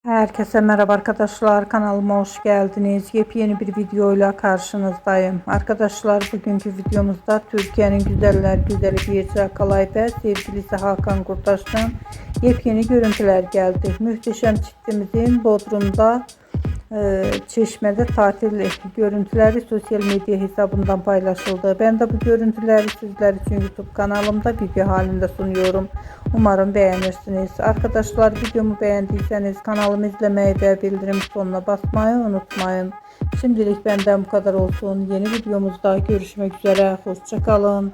Herkese merhaba arkadaşlar, kanalıma hoş geldiniz. Yepyeni bir videoyla karşınızdayım. Arkadaşlar, bugünkü videomuzda Türkiye'nin güzeller güzeli Birce Akalay ve sevgilisi Hakan Kurtaş'tan yepyeni görüntüler geldi. Muhteşem çiftimizin Bodrum'da Çeşme'de tatil görüntüleri sosyal medya hesabından paylaşıldı. Ben de bu görüntüleri sizler için YouTube kanalımda video halinde sunuyorum. Umarım beğenirsiniz. Arkadaşlar, videomu beğendiyseniz kanalımı izlemeyi ve bildirim butonuna basmayı unutmayın. Şimdilik benden bu kadar olsun. Yeni videomuzda görüşmek üzere. Hoşça kalın.